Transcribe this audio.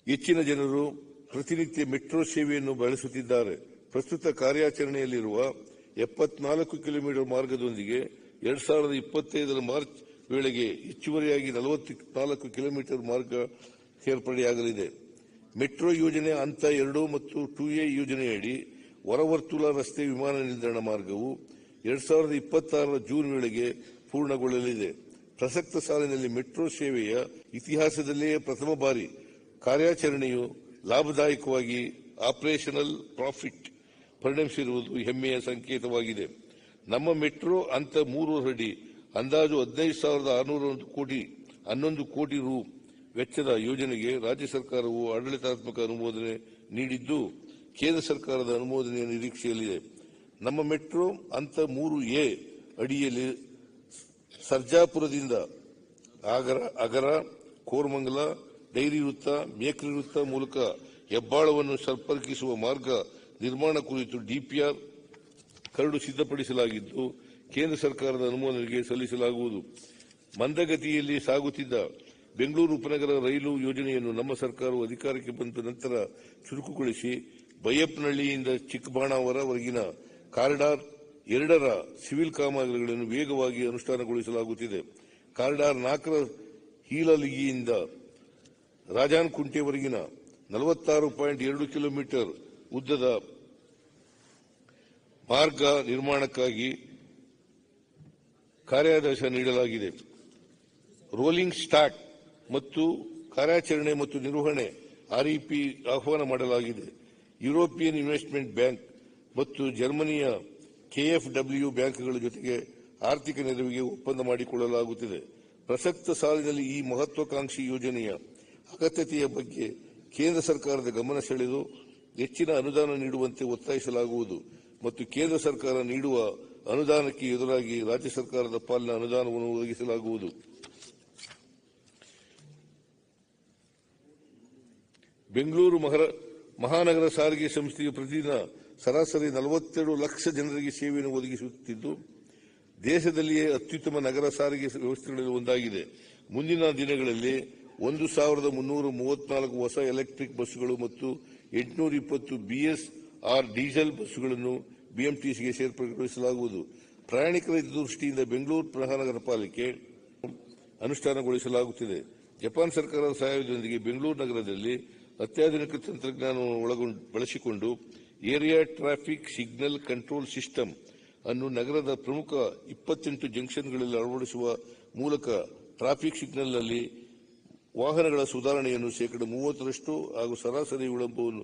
ಹೆಚ್ಚಿನ ಜನರು ಪ್ರತಿನಿತ್ಯ ಮೆಟ್ರೋ ಸೇವೆಯನ್ನು ಬಳಸುತ್ತಿದ್ದಾರೆ. ಪ್ರಸ್ತುತ ಕಾರ್ಯಾಚರಣೆಯಲ್ಲಿರುವ 74 ಕಿಲೋಮೀಟರ್ ಮಾರ್ಗದೊಂದಿಗೆ 2025ರ ಮಾರ್ಚ್ ವೇಳೆಗೆ ಹೆಚ್ಚುವರಿಯಾಗಿ 44 ಕಿಲೋಮೀಟರ್ ಮಾರ್ಗ ಸೇರ್ಪಡೆಯಾಗಲಿದೆ. ಮೆಟ್ರೋ ಯೋಜನೆ ಹಂತ 2 ಮತ್ತು 2A ಯೋಜನೆಯಡಿ ಹೊರವರ್ತುಲ ರಸ್ತೆ ವಿಮಾನ ನಿಲ್ದಾಣ ಮಾರ್ಗವು 2026ರ ಜೂನ್ ವೇಳೆಗೆ ಪೂರ್ಣಗೊಳ್ಳಲಿದೆ. ಪ್ರಸಕ್ತ ಸಾಲಿನಲ್ಲಿ ಮೆಟ್ರೋ ಸೇವೆಯ ಇತಿಹಾಸದಲ್ಲೇ ಪ್ರಥಮ ಬಾರಿ ಕಾರ್ಯಾಚರಣೆಯು ಲಾಭದಾಯಕವಾಗಿ ಆಪರೇಷನಲ್ ಪ್ರಾಫಿಟ್ ಪರಿಣಮಿಸಿರುವುದು ಹೆಮ್ಮೆಯ ಸಂಕೇತವಾಗಿದೆ. ನಮ್ಮ ಮೆಟ್ರೋ ಹಂತ 3 ಅಡಿ ಅಂದಾಜು 15,611 ಕೋಟಿ ರು ವೆಚ್ಚದ ಯೋಜನೆಗೆ ರಾಜ್ಯ ಸರ್ಕಾರವು ಆಡಳಿತಾತ್ಮಕ ಅನುಮೋದನೆ ನೀಡಿದ್ದು, ಕೇಂದ್ರ ಸರ್ಕಾರದ ಅನುಮೋದನೆಯ ನಿರೀಕ್ಷೆಯಲ್ಲಿದೆ. ನಮ್ಮ ಮೆಟ್ರೋ ಹಂತ 3A ಅಡಿಯಲ್ಲಿ ಸರ್ಜಾಪುರದಿಂದ ಅಗರ, ಕೋರಮಂಗಲ, ಡೈರಿ ವೃತ್ತ, ಮೇಕ್ರಿ ವೃತ್ತ ಮೂಲಕ ಹೆಬ್ಬಾಳವನ್ನು ಸಂಪರ್ಕಿಸುವ ಮಾರ್ಗ ನಿರ್ಮಾಣ ಕುರಿತು ಡಿಪಿಆರ್ ಕರಡು ಸಿದ್ಧಪಡಿಸಲಾಗಿದ್ದು, ಕೇಂದ್ರ ಸರ್ಕಾರದ ಅನುಮೋದನೆಗೆ ಸಲ್ಲಿಸಲಾಗುವುದು. ಮಂದಗತಿಯಲ್ಲಿ ಸಾಗುತ್ತಿದ್ದ ಬೆಂಗಳೂರು ಉಪನಗರ ರೈಲು ಯೋಜನೆಯನ್ನು ನಮ್ಮ ಸರ್ಕಾರವು ಅಧಿಕಾರಕ್ಕೆ ಬಂದ ನಂತರ ಚುರುಕುಗೊಳಿಸಿ ಬೈಯಪ್ಪನಹಳ್ಳಿಯಿಂದ ಚಿಕ್ಕಬಾಣಾವರವರೆಗಿನ ಕಾರಿಡಾರ್ 2ರ ಸಿವಿಲ್ ಕಾಮಗಾರಿಗಳನ್ನು ವೇಗವಾಗಿ ಅನುಷ್ಠಾನಗೊಳಿಸಲಾಗುತ್ತಿದೆ. ಕಾರಿಡಾರ್ 4ರ ಹೀಲಲಿಗಿಯಿಂದ ರಾಜಾನಕುಂಟೆವರೆಗಿನ 46.2 ಕಿಲೋಮೀಟರ್ ಉದ್ದದ ಮಾರ್ಗ ನಿರ್ಮಾಣಕ್ಕಾಗಿ ಕಾರ್ಯಾದೇಶ ನೀಡಲಾಗಿದೆ. ರೋಲಿಂಗ್ ಸ್ಟಾಕ್ ಮತ್ತು ಕಾರ್ಯಾಚರಣೆ ಮತ್ತು ನಿರ್ವಹಣೆ REP ಆಹ್ವಾನ ಮಾಡಲಾಗಿದೆ. ಯುರೋಪಿಯನ್ ಇನ್ವೆಸ್ಟ್ಮೆಂಟ್ ಬ್ಯಾಂಕ್ ಮತ್ತು ಜರ್ಮನಿಯ KfW ಬ್ಯಾಂಕ್ಗಳ ಜೊತೆಗೆ ಆರ್ಥಿಕ ನೆರವಿಗೆ ಒಪ್ಪಂದ ಮಾಡಿಕೊಳ್ಳಲಾಗುತ್ತಿದೆ. ಪ್ರಸಕ್ತ ಸಾಲಿನಲ್ಲಿ ಈ ಮಹತ್ವಾಕಾಂಕ್ಷಿ ಯೋಜನೆಯ ಅಗತ್ಯತೆಯ ಬಗ್ಗೆ ಕೇಂದ್ರ ಸರ್ಕಾರದ ಗಮನ ಸೆಳೆದು ಹೆಚ್ಚಿನ ಅನುದಾನ ನೀಡುವಂತೆ ಒತ್ತಾಯಿಸಲಾಗುವುದು ಮತ್ತು ಕೇಂದ್ರ ಸರ್ಕಾರ ನೀಡುವ ಅನುದಾನಕ್ಕೆ ಎದುರಾಗಿ ರಾಜ್ಯ ಸರ್ಕಾರದ ಪಾಲಿನ ಅನುದಾನವನ್ನು ಒದಗಿಸಲಾಗುವುದು. ಬೆಂಗಳೂರು ಮಹಾನಗರ ಸಾರಿಗೆ ಸಂಸ್ಥೆಯು ಪ್ರತಿದಿನ ಸರಾಸರಿ 42 ಲಕ್ಷ ಜನರಿಗೆ ಸೇವೆಯನ್ನು ಒದಗಿಸುತ್ತಿದ್ದು, ದೇಶದಲ್ಲಿಯೇ ಅತ್ಯುತ್ತಮ ನಗರ ಸಾರಿಗೆ ವ್ಯವಸ್ಥೆಗಳಲ್ಲಿ ಒಂದಾಗಿದೆ. ಮುಂದಿನ ದಿನಗಳಲ್ಲಿ 1,334 ಹೊಸ ಎಲೆಕ್ಟ್ರಿಕ್ ಬಸ್ಸುಗಳು ಮತ್ತು 820 BSR ಡೀಸೆಲ್ ಬಸ್ಸುಗಳನ್ನು BMTCಗೆ ಸೇರ್ಪಡೆಗೊಳಿಸಲಾಗುವುದು. ಪ್ರಯಾಣಿಕರ ದೃಷ್ಟಿಯಿಂದ ಬೆಂಗಳೂರು ಮಹಾನಗರ ಪಾಲಿಕೆ ಅನುಷ್ಠಾನಗೊಳಿಸಲಾಗುತ್ತಿದೆ. ಜಪಾನ್ ಸರ್ಕಾರದ ಸಹಾಯದೊಂದಿಗೆ ಬೆಂಗಳೂರು ನಗರದಲ್ಲಿ ಅತ್ಯಾಧುನಿಕ ತಂತ್ರಜ್ಞಾನವನ್ನು ಬಳಸಿಕೊಂಡು area traffic signal control system ಅನ್ನು ನಗರದ ಪ್ರಮುಖ 28 ಜಂಕ್ಷನ್ಗಳಲ್ಲಿ ಅಳವಡಿಸುವ ಮೂಲಕ ಟ್ರಾಫಿಕ್ ಸಿಗ್ನಲ್ನಲ್ಲಿ ವಾಹನಗಳ ಸುಧಾರಣೆಯನ್ನು ಶೇಕಡಾ 30ರಷ್ಟು ಹಾಗೂ ಸರಾಸರಿ ವಿಳಂಬವನ್ನು